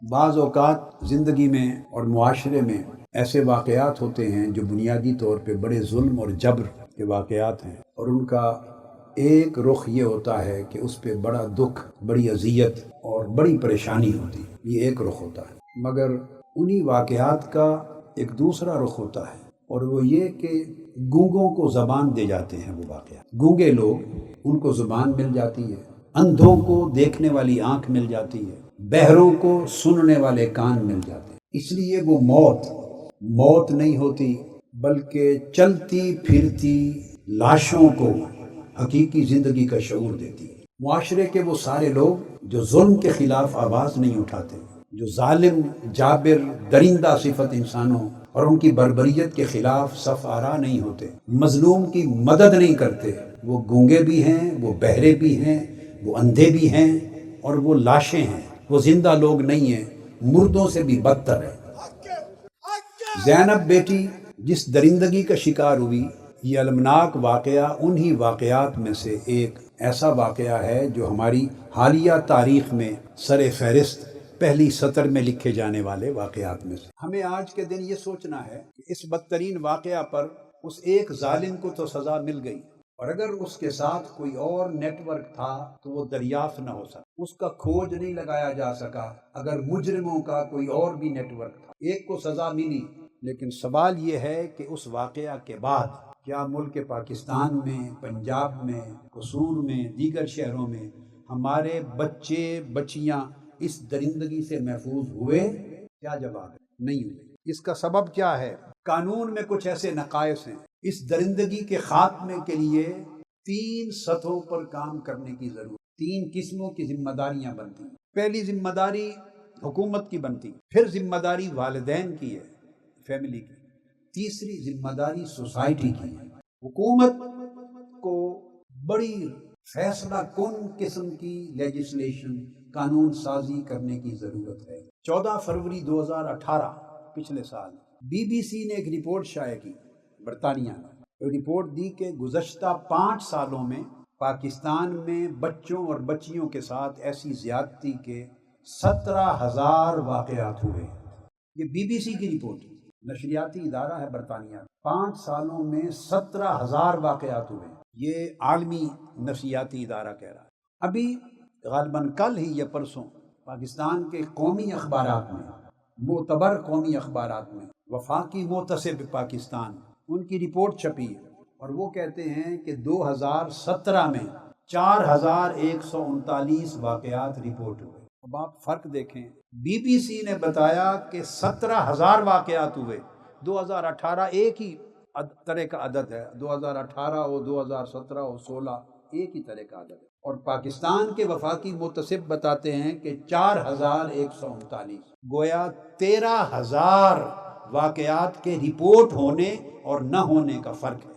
بعض اوقات زندگی میں اور معاشرے میں ایسے واقعات ہوتے ہیں جو بنیادی طور پہ بڑے ظلم اور جبر کے واقعات ہیں، اور ان کا ایک رخ یہ ہوتا ہے کہ اس پہ بڑا دکھ، بڑی اذیت اور بڑی پریشانی ہوتی ہے۔ یہ ایک رخ ہوتا ہے، مگر انہی واقعات کا ایک دوسرا رخ ہوتا ہے، اور وہ یہ کہ گونگوں کو زبان دے جاتے ہیں۔ وہ واقعات، گونگے لوگ، ان کو زبان مل جاتی ہے، اندھوں کو دیکھنے والی آنکھ مل جاتی ہے، بہروں کو سننے والے کان مل جاتے ہیں۔ اس لیے وہ موت نہیں ہوتی، بلکہ چلتی پھرتی لاشوں کو حقیقی زندگی کا شعور دیتی ہے۔ معاشرے کے وہ سارے لوگ جو ظلم کے خلاف آواز نہیں اٹھاتے، جو ظالم، جابر، درندہ صفت انسانوں اور ان کی بربریت کے خلاف صف آرا نہیں ہوتے، مظلوم کی مدد نہیں کرتے، وہ گونگے بھی ہیں، وہ بہرے بھی ہیں، وہ اندھے بھی ہیں، اور وہ لاشیں ہیں، وہ زندہ لوگ نہیں ہیں، مردوں سے بھی بدتر ہے۔ زینب بیٹی جس درندگی کا شکار ہوئی، یہ المناک واقعہ انہی واقعات میں سے ایک ایسا واقعہ ہے جو ہماری حالیہ تاریخ میں سر فہرست پہلی سطر میں لکھے جانے والے واقعات میں سے۔ ہمیں آج کے دن یہ سوچنا ہے کہ اس بدترین واقعہ پر اس ایک ظالم کو تو سزا مل گئی، اور اگر اس کے ساتھ کوئی اور نیٹ ورک تھا تو وہ دریافت نہ ہو سکا، اس کا کھوج نہیں لگایا جا سکا اگر مجرموں کا کوئی اور بھی نیٹ ورک تھا۔ ایک کو سزا ملی، لیکن سوال یہ ہے کہ اس واقعہ کے بعد کیا ملک پاکستان میں، پنجاب میں، قصور میں، دیگر شہروں میں ہمارے بچے بچیاں اس درندگی سے محفوظ ہوئے؟ کیا جواب ہے؟ نہیں ہوئے۔ اس کا سبب کیا ہے؟ قانون میں کچھ ایسے نقائص ہیں۔ اس درندگی کے خاتمے کے لیے 3 سطحوں پر کام کرنے کی ضرورت، 3 قسموں کی ذمہ داریاں بنتی ہیں۔ پہلی ذمہ داری حکومت کی بنتی، پھر ذمہ داری والدین کی ہے، فیملی کی، تیسری ذمہ داری سوسائٹی کی ہے۔ حکومت کو بڑی فیصلہ کن قسم کی لیجسلیشن، قانون سازی کرنے کی ضرورت ہے۔ 14 فروری 2018 پچھلے سال بی سی نے ایک رپورٹ شائع کی، برطانیہ نے رپورٹ دی کہ گزشتہ 5 سالوں میں پاکستان میں بچوں اور بچیوں کے ساتھ ایسی زیادتی کے 17,000 واقعات ہوئے۔ یہ بی سی کی رپورٹ، نشریاتی ادارہ ہے برطانیہ۔ 5 سالوں میں 17,000 واقعات ہوئے، یہ عالمی نشریاتی ادارہ کہہ رہا ہے۔ ابھی غالباً کل ہی یا پرسوں پاکستان کے قومی اخبارات میں، معتبر قومی اخبارات میں، وفاقی محتسب پاکستان، ان کی رپورٹ چھپی ہے، اور وہ کہتے ہیں کہ 2017 میں 4,139 واقعات رپورٹ ہوئے۔ اب آپ فرق دیکھیں، بی سی نے بتایا کہ 17,000 واقعات ہوئے، 2018 ایک ہی طرح کا عدد ہے، 2018 ہو، 2017 ہو، 16 ایک ہی طرح کا عدد ہے، اور پاکستان کے وفاقی محتسب بتاتے ہیں کہ 4,139، گویا 13,000 واقعات کے رپورٹ ہونے اور نہ ہونے کا فرق ہے۔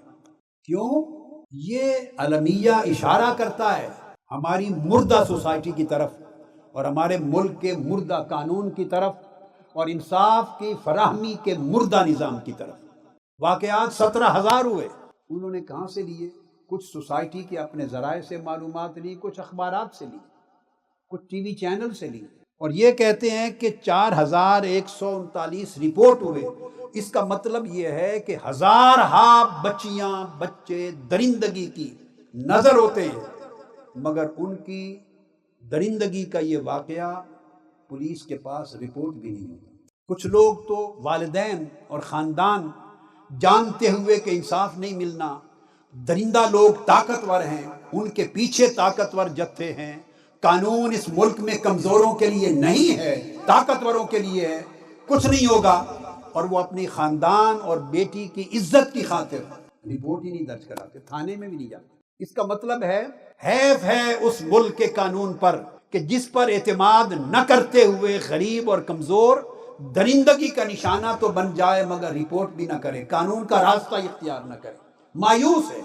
کیوں؟ یہ المیہ اشارہ کرتا ہے ہماری مردہ سوسائٹی کی طرف، اور ہمارے ملک کے مردہ قانون کی طرف، اور انصاف کی فراہمی کے مردہ نظام کی طرف۔ واقعات 17,000 ہوئے۔ انہوں نے کہاں سے لیے؟ کچھ سوسائٹی کے اپنے ذرائع سے معلومات لی، کچھ اخبارات سے لی، کچھ ٹی وی چینل سے لی، اور یہ کہتے ہیں کہ 4,139 رپورٹ ہوئے۔ اس کا مطلب یہ ہے کہ ہزارہا بچیاں، بچے درندگی کی نظر ہوتے ہیں، مگر ان کی درندگی کا یہ واقعہ پولیس کے پاس رپورٹ بھی نہیں ہوتا۔ کچھ لوگ تو والدین اور خاندان جانتے ہوئے کہ انصاف نہیں ملنا، درندہ لوگ طاقتور ہیں، ان کے پیچھے طاقتور جتھے ہیں، قانون اس ملک میں کمزوروں کے لیے نہیں ہے، طاقتوروں کے لیے ہے، کچھ نہیں ہوگا، اور وہ اپنی خاندان اور بیٹی کی عزت کی خاطر رپورٹ ہی نہیں درج کراتے، تھانے میں بھی نہیں جاتے۔ اس کا مطلب ہے حیف ہے اس ملک کے قانون پر کہ جس پر اعتماد نہ کرتے ہوئے غریب اور کمزور درندگی کا نشانہ تو بن جائے مگر رپورٹ بھی نہ کرے، قانون کا راستہ اختیار نہ کرے۔ مایوس ہے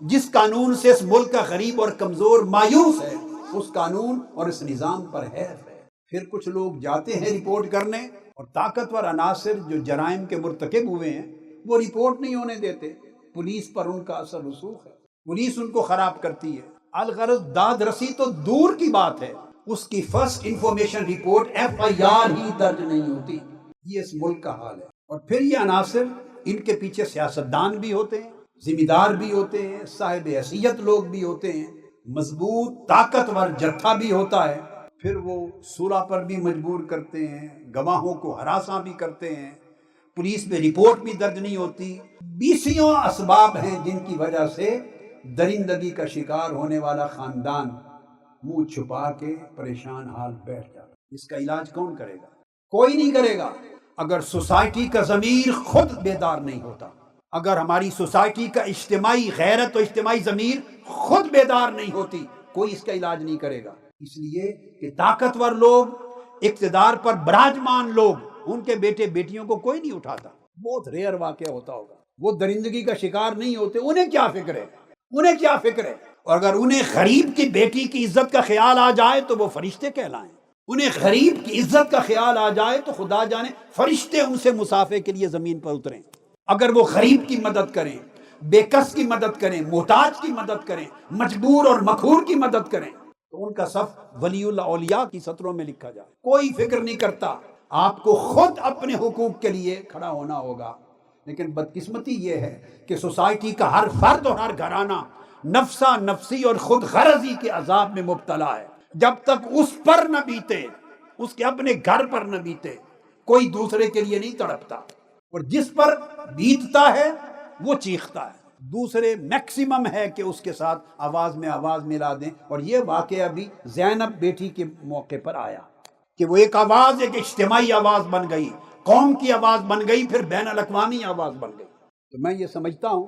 جس قانون سے اس ملک کا غریب اور کمزور مایوس ہے، اس قانون اور اس نظام پر حیف ہے۔ پھر کچھ لوگ جاتے ہیں رپورٹ کرنے، اور طاقتور عناصر جو جرائم کے مرتکب ہوئے ہیں وہ رپورٹ نہیں ہونے دیتے، پولیس پر ان کا اثر رسوخ ہے، پولیس ان کو خراب کرتی ہے۔ الغرض داد رسی تو دور کی بات ہے، اس کی فرسٹ انفارمیشن رپورٹ FIR ہی درج نہیں ہوتی. یہ اس ملک کا حال ہے. اور پھر یہ عناصر، ان کے پیچھے سیاستدان بھی ہوتے ہیں، ذمہ دار بھی ہوتے ہیں، صاحب حیثیت لوگ بھی ہوتے ہیں، مضبوط طاقتور جتھا بھی ہوتا ہے. پھر وہ صلح پر بھی مجبور کرتے ہیں، گواہوں کو ہراساں بھی کرتے ہیں، پولیس میں رپورٹ بھی درج نہیں ہوتی. بیسیوں اسباب ہیں جن کی وجہ سے درندگی کا شکار ہونے والا خاندان منہ چھپا کے پریشان حال بیٹھ جاتا. اس کا علاج کون کرے گا؟ کوئی نہیں کرے گا. اگر سوسائٹی کا ضمیر خود بیدار نہیں ہوتا، اگر ہماری سوسائٹی کا اجتماعی غیرت و اجتماعی ضمیر خود بیدار نہیں ہوتی، کوئی اس کا علاج نہیں کرے گا. اس لیے کہ طاقتور لوگ، اقتدار پر براجمان لوگ، ان کے بیٹے بیٹیوں کو کوئی نہیں اٹھاتا. بہت ریئر واقعہ ہوتا ہوگا. وہ درندگی کا شکار نہیں ہوتے. انہیں کیا فکر ہے؟ انہیں کیا فکر ہے؟ اور اگر انہیں غریب کی بیٹی کی عزت کا خیال آ جائے تو وہ فرشتے کہلائیں. انہیں غریب کی عزت کا خیال آ جائے تو خدا جانے فرشتے ان سے مسافے کے لیے زمین پر اتریں. اگر وہ غریب کی مدد کریں، بے کس کی مدد کریں، محتاج کی مدد کریں، مجبور اور مقہور کی مدد کریں، تو ان کا صف ولی اللہ اولیاء کی سطروں میں لکھا جائے. کوئی فکر نہیں کرتا. آپ کو خود اپنے حقوق کے لیے کھڑا ہونا ہوگا. لیکن بدقسمتی یہ ہے کہ سوسائٹی کا ہر فرد اور ہر گھرانہ نفسا نفسی اور خود غرضی کے عذاب میں مبتلا ہے. جب تک اس پر نہ بیتے، اس کے اپنے گھر پر نہ بیتے، کوئی دوسرے کے لیے نہیں تڑپتا. اور جس پر بیتتا ہے وہ چیختا ہے. دوسرے میکسیمم ہے کہ اس کے ساتھ آواز میں آواز ملا دیں. اور یہ واقعہ بھی زینب بیٹی کے موقع پر آیا کہ وہ ایک آواز، ایک اجتماعی آواز بن گئی، قوم کی آواز بن گئی، پھر بین الاقوامی آواز بن گئی. تو میں یہ سمجھتا ہوں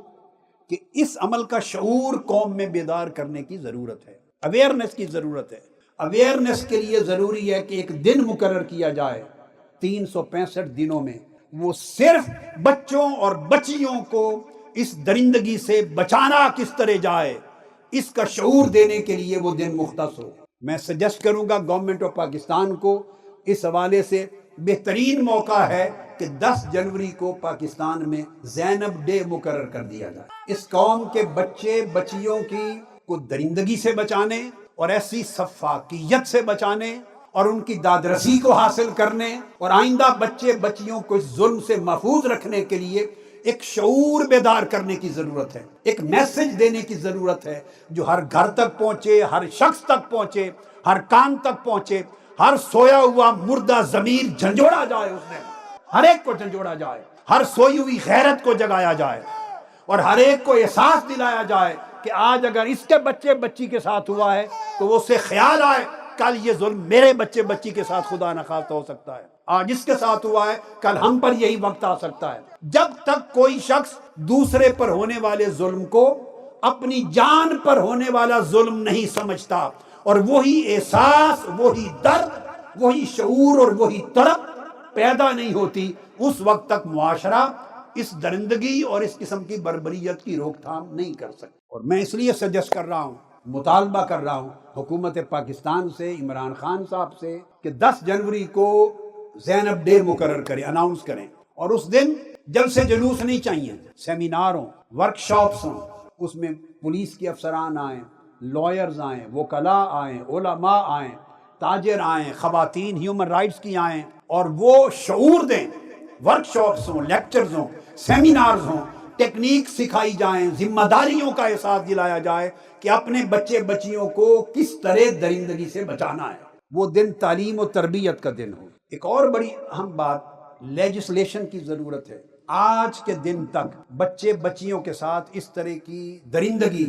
کہ اس عمل کا شعور قوم میں بیدار کرنے کی ضرورت ہے، اویئرنیس کی ضرورت ہے. اویئرنیس کے لیے ضروری ہے کہ ایک دن مقرر کیا جائے 365 دنوں میں، وہ صرف بچوں اور بچیوں کو اس درندگی سے بچانا کس طرح جائے، اس کا شعور دینے کے لیے وہ دن مختص ہو. میں سجیسٹ کروں گا گورنمنٹ آف پاکستان کو اس حوالے سے بہترین موقع ہے کہ 10 جنوری کو پاکستان میں زینب ڈے مقرر کر دیا جائے. اس قوم کے بچے بچیوں کو درندگی سے بچانے اور ایسی سفاکیت سے بچانے اور ان کی دادرسی کو حاصل کرنے اور آئندہ بچے بچیوں کو اس ظلم سے محفوظ رکھنے کے لیے ایک شعور بیدار کرنے کی ضرورت ہے، ایک میسج دینے کی ضرورت ہے جو ہر گھر تک پہنچے، ہر شخص تک پہنچے، ہر کان تک پہنچے. ہر سویا ہوا مردہ ضمیر جھنجھوڑا جائے، اس میں ہر ایک کو جھنجھوڑا جائے، ہر سوئی ہوئی غیرت کو جگایا جائے اور ہر ایک کو احساس دلایا جائے کہ آج اگر اس کے بچے بچی کے ساتھ ہوا ہے تو وہ اسے خیال آئے کل یہ ظلم میرے بچے بچی کے ساتھ خدا نخواستہ ہو سکتا ہے. آج اس کے ساتھ ہوا ہے کل ہم پر یہی وقت آ سکتا ہے. جب تک کوئی شخص دوسرے پر ہونے والے ظلم کو اپنی جان پر ہونے والا ظلم نہیں سمجھتا اور وہی احساس، وہی درد، وہی شعور اور وہی تڑپ پیدا نہیں ہوتی، اس وقت تک معاشرہ اس درندگی اور اس قسم کی بربریت کی روک تھام نہیں کر سکتا. اور میں اس لیے سجیسٹ کر رہا ہوں، مطالبہ کر رہا ہوں حکومت پاکستان سے، عمران خان صاحب سے کہ 10 جنوری کو زینب ڈے مقرر کریں، اناؤنس کریں. اور اس دن جلسے جلوس نہیں چاہیے، سیمینار ہوں، ورکشاپس ہوں، اس میں پولیس کے افسران آئیں، لائرز آئیں، وکلاء آئیں، علماء آئیں، تاجر آئیں، خواتین ہیومن رائٹس کی آئیں اور وہ شعور دیں. ورکشاپس ہوں، لیکچرز ہوں، سیمینارز ہوں، ٹیکنیک سکھائی جائیں، ذمہ داریوں کا احساس دلایا جائے کہ اپنے بچے بچیوں کو کس طرح درندگی سے بچانا ہے. وہ دن تعلیم و تربیت کا دن ہو. ایک اور بڑی اہم بات، لیجسلیشن کی ضرورت ہے. آج کے دن تک بچے بچیوں کے ساتھ اس طرح کی درندگی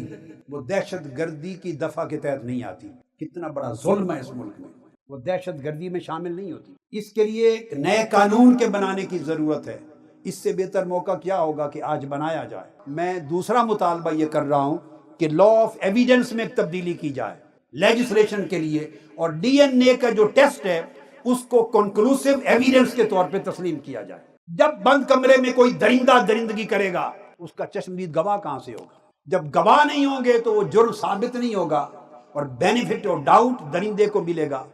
وہ دہشت گردی کی دفعہ کے تحت نہیں آتی. کتنا بڑا ظلم ہے اس ملک میں، وہ دہشت گردی میں شامل نہیں ہوتی. اس کے لیے ایک نئے قانون کے بنانے کی ضرورت ہے. اس سے بہتر موقع کیا ہوگا کہ آج بنایا جائے. میں دوسرا مطالبہ یہ کر رہا ہوں کہ لا آف ایویڈنس میں ایک تبدیلی کی جائے لیجسلیشن کے لیے، اور DNA کا جو ٹیسٹ ہے اس کو کنکلوسیو ایویڈنس کے طور پہ تسلیم کیا جائے. جب بند کمرے میں کوئی درندہ درندگی کرے گا اس کا چشمدید گواہ کہاں سے ہوگا؟ جب گواہ نہیں ہوں گے تو وہ جرم ثابت نہیں ہوگا اور بینیفٹ اور ڈاؤٹ درندے کو ملے گا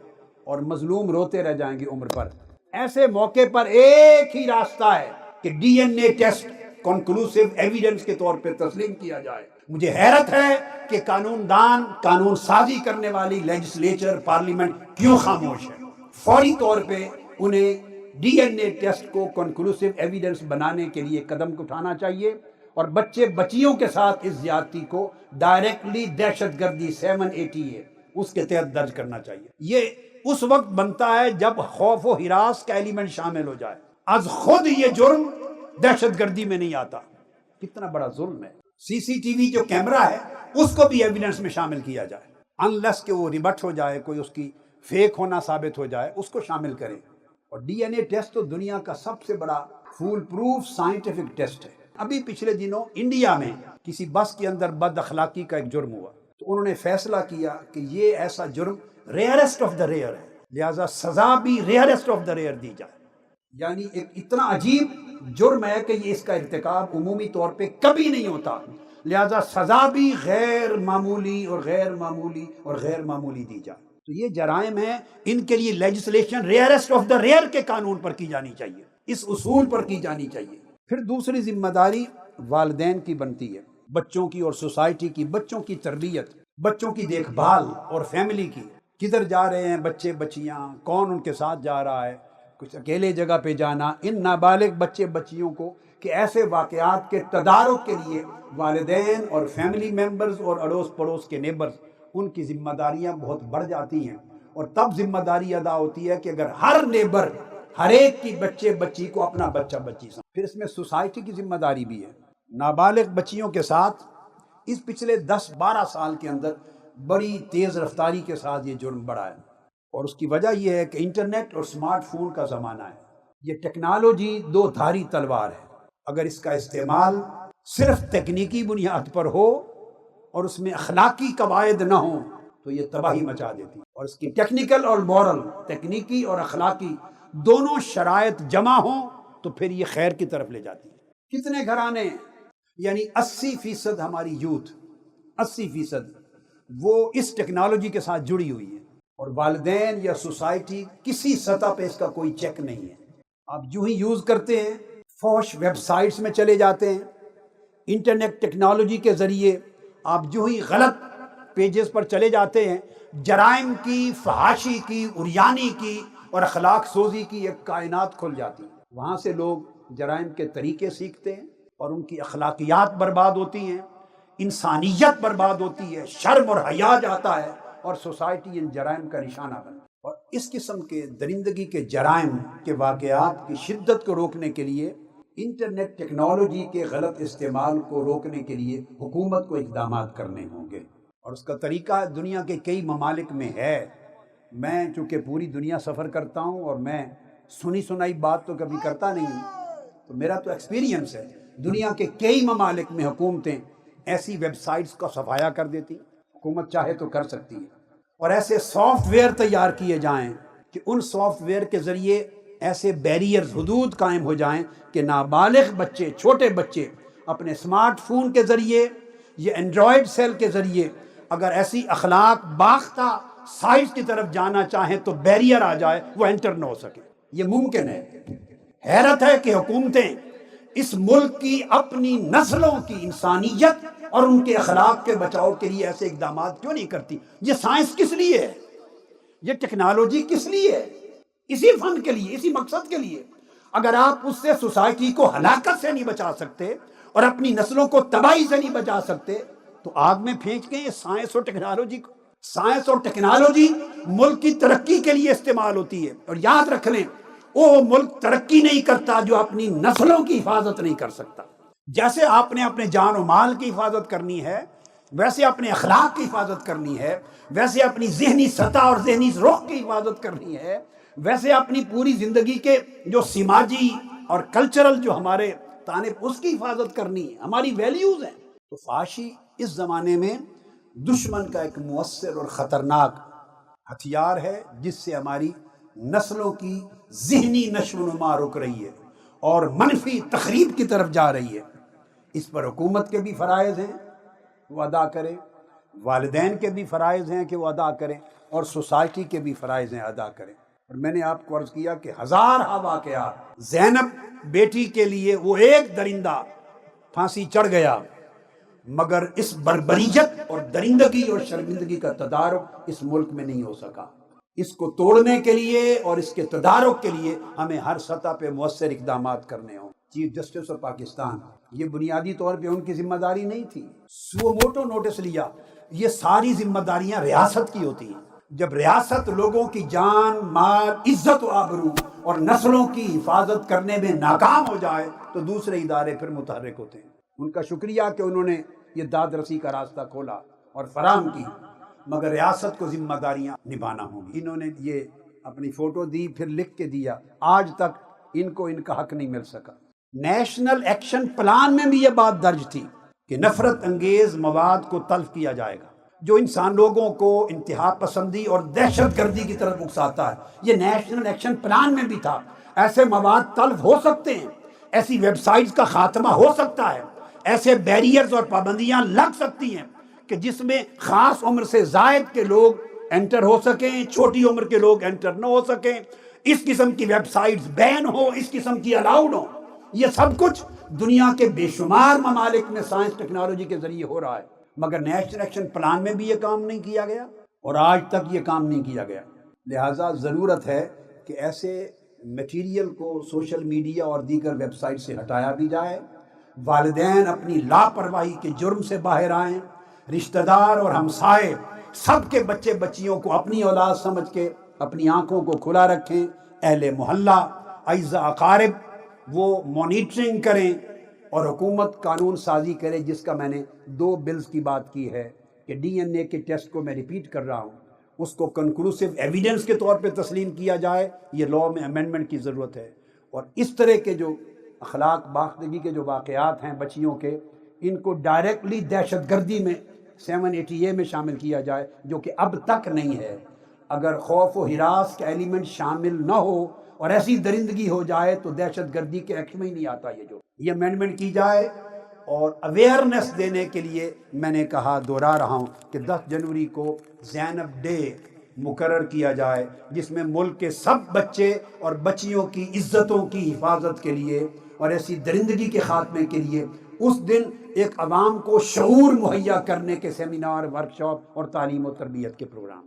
اور مظلوم روتے رہ جائیں گے عمر پر. ایسے موقع پر ایک ہی راستہ ہے کہ DNA ٹیسٹ کنکلوسیو ایویڈنس کے طور پہ تسلیم کیا جائے. مجھے حیرت ہے کہ قانون دان، قانون سازی کرنے والی لیجسلیچر، پارلیمنٹ کیوں خاموش ہے؟ فوری طور پہ انہیں ڈی این اے ٹیسٹ کو کنکلوسیو ایویڈنس بنانے کے لیے قدم اٹھانا چاہیے، اور بچے بچیوں کے ساتھ اس زیادتی کو ڈائریکٹلی دہشت گردی 780 اس کے تحت درج کرنا چاہیے۔ یہ اس وقت بنتا ہے جب خوف و ہراس کا ایلیمنٹ شامل ہو جائے، از خود یہ جرم دہشت گردی میں نہیں آتا۔ کتنا بڑا ظلم ہے۔ سی سی ٹی وی جو کیمرہ ہے اس کو بھی ایویڈنس میں شامل کیا جائے، انلیس کہ وہ ریبٹ ہو جائے، کوئی اس کی فیک ہونا ثابت ہو جائے، اس کو شامل کریں۔ اور ڈی این اے ٹیسٹ تو دنیا کا سب سے بڑا فول پروف سائنٹیفک ٹیسٹ ہے۔ ابھی پچھلے دنوں انڈیا میں کسی بس کے اندر بد اخلاقی کا ایک جرم ہوا، تو انہوں نے فیصلہ کیا کہ یہ ایسا جرم ریئرسٹ آف دا ریئر ہے، لہٰذا سزا بھی ریئرسٹ آف دا ریئر دی جائے۔ یعنی ایک اتنا عجیب جرم ہے کہ یہ اس کا ارتکاب عمومی طور پہ کبھی نہیں ہوتا، لہٰذا سزا بھی غیر معمولی اور غیر معمولی اور غیر معمولی دی جائے۔ تو یہ جرائم ہیں، ان کے لیے legislation rarest of the rare کے قانون پر کی جانی چاہیے، اس اصول پر کی جانی چاہیے۔ پھر دوسری ذمہ داری والدین کی بنتی ہے، بچوں کی اور سوسائٹی کی، بچوں کی تربیت، بچوں کی دیکھ بھال اور فیملی کی۔ کدھر جا رہے ہیں بچے بچیاں، کون ان کے ساتھ جا رہا ہے، کچھ اکیلے جگہ پہ جانا۔ ان نابالغ بچے بچیوں کو کہ ایسے واقعات کے تدارک کے لیے والدین اور فیملی ممبرز اور اڑوس پڑوس کے نیبرز، ان کی ذمہ داریاں بہت بڑھ جاتی ہیں، اور تب ذمہ داری ادا ہوتی ہے کہ اگر ہر نیبر ہر ایک کی بچے بچی کو اپنا بچہ بچی سمجھے۔ پھر اس میں سوسائٹی کی ذمہ داری بھی ہے۔ نابالغ بچیوں کے ساتھ اس پچھلے 10-12 سال کے اندر بڑی تیز رفتاری کے ساتھ یہ جرم بڑھا ہے، اور اس کی وجہ یہ ہے کہ انٹرنیٹ اور سمارٹ فون کا زمانہ ہے۔ یہ ٹیکنالوجی دو دھاری تلوار ہے، اگر اس کا استعمال صرف تکنیکی بنیاد پر ہو اور اس میں اخلاقی قواعد نہ ہوں تو یہ تباہی مچا دیتی، اور اس کی ٹیکنیکل اور مورل، تکنیکی اور اخلاقی دونوں شرائط جمع ہوں تو پھر یہ خیر کی طرف لے جاتی ہے۔ کتنے گھرانے، یعنی 80% ہماری یوتھ، 80% وہ اس ٹیکنالوجی کے ساتھ جڑی ہوئی ہے، اور والدین یا سوسائٹی کسی سطح پہ اس کا کوئی چیک نہیں ہے۔ آپ جو ہی یوز کرتے ہیں، فحش ویب سائٹس میں چلے جاتے ہیں، انٹرنیٹ ٹیکنالوجی کے ذریعے آپ جو ہی غلط پیجز پر چلے جاتے ہیں، جرائم کی، فحاشی کی، عریانی کی اور اخلاق سوزی کی ایک کائنات کھل جاتی ہے۔ وہاں سے لوگ جرائم کے طریقے سیکھتے ہیں اور ان کی اخلاقیات برباد ہوتی ہیں، انسانیت برباد ہوتی ہے، شرم اور حیا جاتا ہے، اور سوسائٹی ان جرائم کا نشانہ بنتی ہے۔ اور اس قسم کے درندگی کے جرائم کے واقعات کی شدت کو روکنے کے لیے، انٹرنیٹ ٹیکنالوجی کے غلط استعمال کو روکنے کے لیے حکومت کو اقدامات کرنے ہوں گے، اور اس کا طریقہ دنیا کے کئی ممالک میں ہے۔ میں چونکہ پوری دنیا سفر کرتا ہوں اور میں سنی سنائی بات تو کبھی کرتا نہیں ہوں، تو میرا تو ایکسپیرینس ہے، دنیا کے کئی ممالک میں حکومتیں ایسی ویب سائٹس کا صفایا کر دیتی، حکومت چاہے تو کر سکتی ہے، اور ایسے سافٹ ویئر تیار کیے جائیں کہ ان سافٹ ویئر کے ذریعے ایسے بیریئرز، حدود قائم ہو جائیں کہ نابالغ بچے، چھوٹے بچے اپنے اسمارٹ فون کے ذریعے یا اینڈرائڈ سیل کے ذریعے اگر ایسی اخلاق باختہ سائٹس کی طرف جانا چاہیں تو بیریئر آ جائے، وہ انٹر نہ ہو سکے۔ یہ ممکن ہے۔ حیرت ہے کہ حکومتیں اس ملک کی اپنی نسلوں کی انسانیت اور ان کے اخلاق کے بچاؤ کے لیے ایسے اقدامات کیوں نہیں کرتی؟ یہ سائنس کس لیے ہے؟ یہ ٹیکنالوجی کس لیے ہے؟ اسی فن کے لیے، اسی مقصد کے لیے۔ اگر آپ اس سے سوسائٹی کو ہلاکت سے نہیں بچا سکتے اور اپنی نسلوں کو تباہی سے نہیں بچا سکتے تو آگ میں پھینک کے سائنس اور ٹیکنالوجی کو۔ سائنس اور ٹیکنالوجی ملک کی ترقی کے لیے استعمال ہوتی ہے، اور یاد رکھ لیں وہ ملک ترقی نہیں کرتا جو اپنی نسلوں کی حفاظت نہیں کر سکتا۔ جیسے آپ نے اپنے جان و مال کی حفاظت کرنی ہے، ویسے اپنے اخلاق کی حفاظت کرنی ہے، ویسے اپنی ذہنی سطح اور ذہنی رخ کی حفاظت کرنی ہے، ویسے اپنی پوری زندگی کے جو سماجی اور کلچرل جو ہمارے تانب اس کی حفاظت کرنی ہے، ہماری ویلیوز ہیں۔ تو فحاشی اس زمانے میں دشمن کا ایک مؤثر اور خطرناک ہتھیار ہے، جس سے ہماری نسلوں کی ذہنی نشو و نما رک رہی ہے اور منفی تخریب کی طرف جا رہی ہے۔ اس پر حکومت کے بھی فرائض ہیں وہ ادا کرے، والدین کے بھی فرائض ہیں کہ وہ ادا کریں، اور سوسائٹی کے بھی فرائض ہیں ادا کریں۔ اور میں نے آپ کو عرض کیا کہ ہزارہ واقعات، زینب بیٹی کے لیے وہ ایک درندہ پھانسی چڑھ گیا، مگر اس بربریت اور درندگی اور شرمندگی کا تدارک اس ملک میں نہیں ہو سکا۔ اس کو توڑنے کے لیے اور اس کے تدارک کے لیے ہمیں ہر سطح پہ مؤثر اقدامات کرنے ہوں۔ چیف جسٹس آف پاکستان، یہ بنیادی طور پہ ان کی ذمہ داری نہیں تھی، سو موٹو نوٹس لیا۔ یہ ساری ذمہ داریاں ریاست کی ہوتی ہیں۔ جب ریاست لوگوں کی جان، مال، عزت و آبرو اور نسلوں کی حفاظت کرنے میں ناکام ہو جائے تو دوسرے ادارے پھر متحرک ہوتے ہیں۔ ان کا شکریہ کہ انہوں نے یہ داد رسی کا راستہ کھولا اور فراہم کی، مگر ریاست کو ذمہ داریاں نبھانا ہوں گی۔ انہوں نے یہ اپنی فوٹو دی، پھر لکھ کے دیا، آج تک ان کو ان کا حق نہیں مل سکا۔ نیشنل ایکشن پلان میں بھی یہ بات درج تھی کہ نفرت انگیز مواد کو تلف کیا جائے گا جو انسان لوگوں کو انتہا پسندی اور دہشت گردی کی طرف اکساتا ہے۔ یہ نیشنل ایکشن پلان میں بھی تھا۔ ایسے مواد تلف ہو سکتے ہیں، ایسی ویب سائٹس کا خاتمہ ہو سکتا ہے، ایسے بیریئرز اور پابندیاں لگ سکتی ہیں کہ جس میں خاص عمر سے زائد کے لوگ انٹر ہو سکیں، چھوٹی عمر کے لوگ انٹر نہ ہو سکیں، اس قسم کی ویب سائٹس بین ہو، اس قسم کی الاؤڈ ہو۔ یہ سب کچھ دنیا کے بے شمار ممالک میں سائنس ٹیکنالوجی کے ذریعے ہو رہا ہے، مگر نیشنل ایکشن پلان میں بھی یہ کام نہیں کیا گیا اور آج تک یہ کام نہیں کیا گیا۔ لہٰذا ضرورت ہے کہ ایسے میٹیریل کو سوشل میڈیا اور دیگر ویب سائٹ سے ہٹایا بھی جائے، والدین اپنی لاپرواہی کے جرم سے باہر آئیں، رشتہ دار اور ہمسائے سب کے بچے بچیوں کو اپنی اولاد سمجھ کے اپنی آنکھوں کو کھلا رکھیں، اہل محلہ، اعزاء اقارب وہ مانیٹرنگ کریں اور حکومت قانون سازی کرے، جس کا میں نے 2 بلز کی بات کی ہے کہ ڈی این اے کے ٹیسٹ کو میں ریپیٹ کر رہا ہوں، اس کو کنکلوسیو ایویڈنس کے طور پہ تسلیم کیا جائے۔ یہ لا میں امینڈمنٹ کی ضرورت ہے، اور اس طرح کے جو اخلاق باختگی کے جو واقعات ہیں بچیوں کے، ان کو ڈائریکٹلی دہشت گردی میں 780A میں شامل کیا جائے، جو کہ اب تک نہیں ہے۔ اگر خوف و ہراس کا ایلیمنٹ شامل نہ ہو اور ایسی درندگی ہو جائے تو دہشت گردی کے ایکٹ میں ہی نہیں آتا۔ یہ امینڈمنٹ کی جائے، اور اویئرنیس دینے کے لیے میں نے کہا، دوہرا رہا ہوں کہ 10 جنوری کو زینب ڈے مقرر کیا جائے، جس میں ملک کے سب بچے اور بچیوں کی عزتوں کی حفاظت کے لیے اور ایسی درندگی کے خاتمے کے لیے اس دن ایک عوام کو شعور مہیا کرنے کے سیمینار، ورکشاپ اور تعلیم و تربیت کے پروگرام